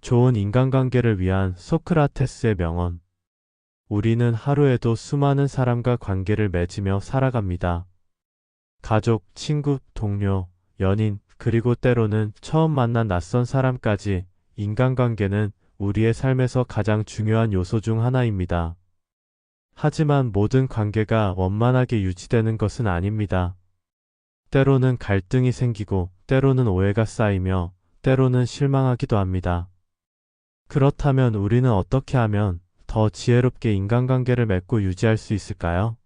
좋은 인간관계를 위한 소크라테스의 명언. 우리는 하루에도 수많은 사람과 관계를 맺으며 살아갑니다. 가족, 친구, 동료, 연인, 그리고 때로는 처음 만난 낯선 사람까지 인간관계는 우리의 삶에서 가장 중요한 요소 중 하나입니다. 하지만 모든 관계가 원만하게 유지되는 것은 아닙니다. 때로는 갈등이 생기고, 때로는 오해가 쌓이며, 때로는 실망하기도 합니다. 그렇다면 우리는 어떻게 하면 더 지혜롭게 인간관계를 맺고 유지할 수 있을까요?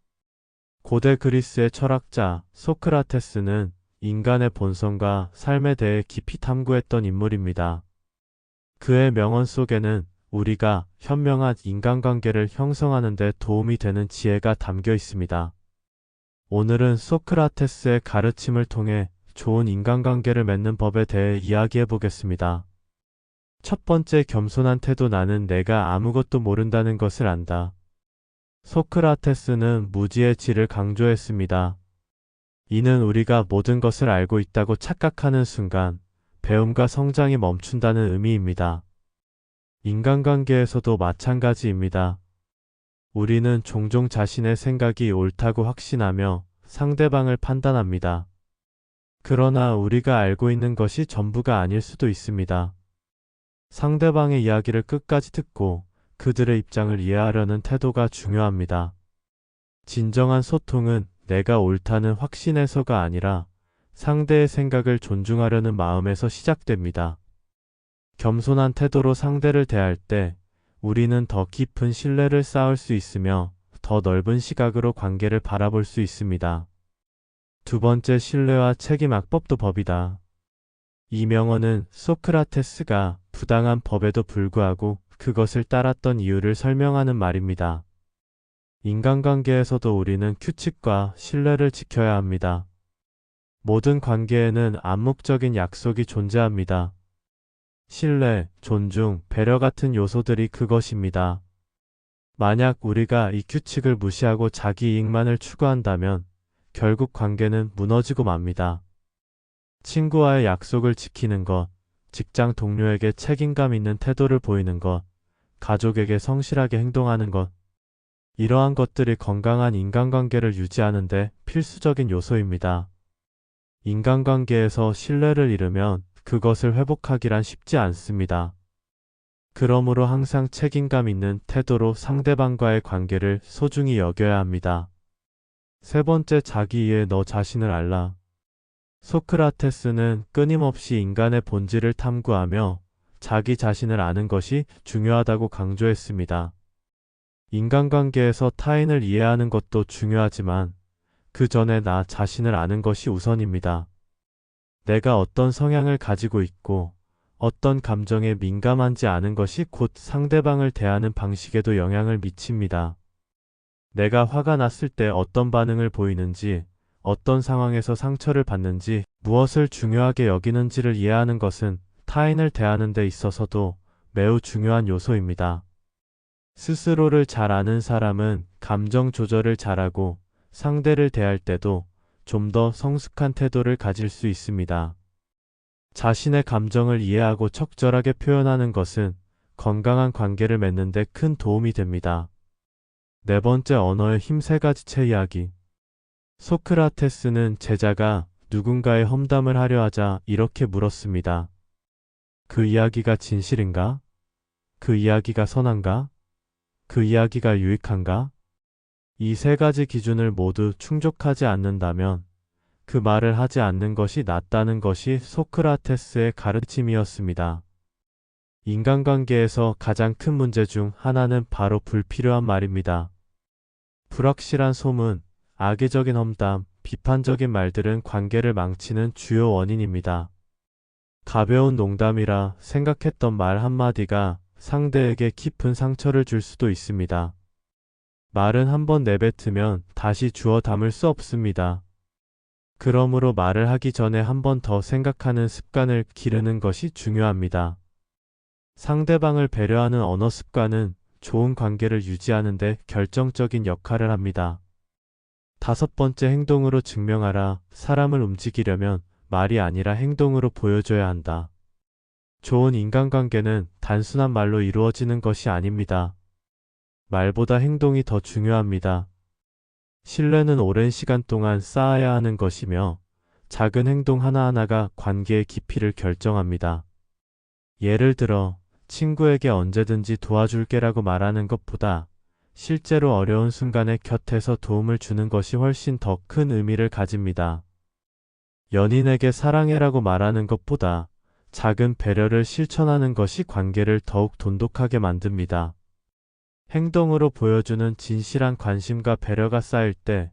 고대 그리스의 철학자 소크라테스는 인간의 본성과 삶에 대해 깊이 탐구했던 인물입니다. 그의 명언 속에는 우리가 현명한 인간관계를 형성하는 데 도움이 되는 지혜가 담겨 있습니다. 오늘은 소크라테스의 가르침을 통해 좋은 인간관계를 맺는 법에 대해 이야기해 보겠습니다. 첫 번째, 겸손한 태도. 나는 내가 아무것도 모른다는 것을 안다. 소크라테스는 무지의 질을 강조했습니다. 이는 우리가 모든 것을 알고 있다고 착각하는 순간 배움과 성장이 멈춘다는 의미입니다. 인간관계에서도 마찬가지입니다. 우리는 종종 자신의 생각이 옳다고 확신하며 상대방을 판단합니다. 그러나 우리가 알고 있는 것이 전부가 아닐 수도 있습니다. 상대방의 이야기를 끝까지 듣고 그들의 입장을 이해하려는 태도가 중요합니다. 진정한 소통은 내가 옳다는 확신에서가 아니라 상대의 생각을 존중하려는 마음에서 시작됩니다. 겸손한 태도로 상대를 대할 때 우리는 더 깊은 신뢰를 쌓을 수 있으며 더 넓은 시각으로 관계를 바라볼 수 있습니다. 두 번째, 신뢰와 책임. 악법도 법이다. 이 명언은 소크라테스가 부당한 법에도 불구하고 그것을 따랐던 이유를 설명하는 말입니다. 인간관계에서도 우리는 규칙과 신뢰를 지켜야 합니다. 모든 관계에는 암묵적인 약속이 존재합니다. 신뢰, 존중, 배려 같은 요소들이 그것입니다. 만약 우리가 이 규칙을 무시하고 자기 이익만을 추구한다면 결국 관계는 무너지고 맙니다. 친구와의 약속을 지키는 것, 직장 동료에게 책임감 있는 태도를 보이는 것, 가족에게 성실하게 행동하는 것, 이러한 것들이 건강한 인간관계를 유지하는 데 필수적인 요소입니다. 인간관계에서 신뢰를 잃으면 그것을 회복하기란 쉽지 않습니다. 그러므로 항상 책임감 있는 태도로 상대방과의 관계를 소중히 여겨야 합니다. 세 번째, 자기 이해. 너 자신을 알라. 소크라테스는 끊임없이 인간의 본질을 탐구하며 자기 자신을 아는 것이 중요하다고 강조했습니다. 인간관계에서 타인을 이해하는 것도 중요하지만 그 전에 나 자신을 아는 것이 우선입니다. 내가 어떤 성향을 가지고 있고 어떤 감정에 민감한지 아는 것이 곧 상대방을 대하는 방식에도 영향을 미칩니다. 내가 화가 났을 때 어떤 반응을 보이는지, 어떤 상황에서 상처를 받는지, 무엇을 중요하게 여기는지를 이해하는 것은 타인을 대하는 데 있어서도 매우 중요한 요소입니다. 스스로를 잘 아는 사람은 감정 조절을 잘하고 상대를 대할 때도 좀 더 성숙한 태도를 가질 수 있습니다. 자신의 감정을 이해하고 적절하게 표현하는 것은 건강한 관계를 맺는 데 큰 도움이 됩니다. 네 번째, 언어의 힘. 세 가지체 이야기. 소크라테스는 제자가 누군가의 험담을 하려 하자 이렇게 물었습니다. 그 이야기가 진실인가? 그 이야기가 선한가? 그 이야기가 유익한가? 이 세 가지 기준을 모두 충족하지 않는다면 그 말을 하지 않는 것이 낫다는 것이 소크라테스의 가르침이었습니다. 인간관계에서 가장 큰 문제 중 하나는 바로 불필요한 말입니다. 불확실한 소문, 악의적인 험담, 비판적인 말들은 관계를 망치는 주요 원인입니다. 가벼운 농담이라 생각했던 말 한마디가 상대에게 깊은 상처를 줄 수도 있습니다. 말은 한번 내뱉으면 다시 주워 담을 수 없습니다. 그러므로 말을 하기 전에 한 번 더 생각하는 습관을 기르는 것이 중요합니다. 상대방을 배려하는 언어 습관은 좋은 관계를 유지하는 데 결정적인 역할을 합니다. 다섯 번째, 행동으로 증명하라. 사람을 움직이려면 말이 아니라 행동으로 보여줘야 한다. 좋은 인간관계는 단순한 말로 이루어지는 것이 아닙니다. 말보다 행동이 더 중요합니다. 신뢰는 오랜 시간 동안 쌓아야 하는 것이며 작은 행동 하나하나가 관계의 깊이를 결정합니다. 예를 들어 친구에게 언제든지 도와줄게라고 말하는 것보다 실제로 어려운 순간에 곁에서 도움을 주는 것이 훨씬 더 큰 의미를 가집니다. 연인에게 사랑해라고 말하는 것보다 작은 배려를 실천하는 것이 관계를 더욱 돈독하게 만듭니다. 행동으로 보여주는 진실한 관심과 배려가 쌓일 때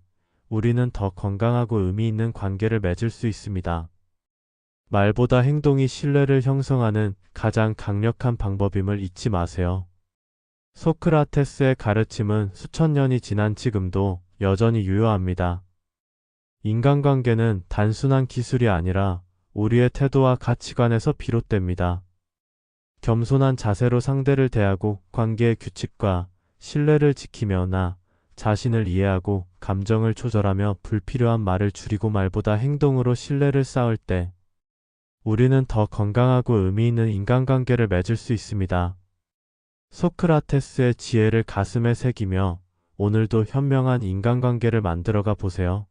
우리는 더 건강하고 의미 있는 관계를 맺을 수 있습니다. 말보다 행동이 신뢰를 형성하는 가장 강력한 방법임을 잊지 마세요. 소크라테스의 가르침은 수천 년이 지난 지금도 여전히 유효합니다. 인간관계는 단순한 기술이 아니라 우리의 태도와 가치관에서 비롯됩니다. 겸손한 자세로 상대를 대하고 관계의 규칙과 신뢰를 지키며 나 자신을 이해하고 감정을 조절하며 불필요한 말을 줄이고 말보다 행동으로 신뢰를 쌓을 때 우리는 더 건강하고 의미 있는 인간관계를 맺을 수 있습니다. 소크라테스의 지혜를 가슴에 새기며 오늘도 현명한 인간관계를 만들어가 보세요.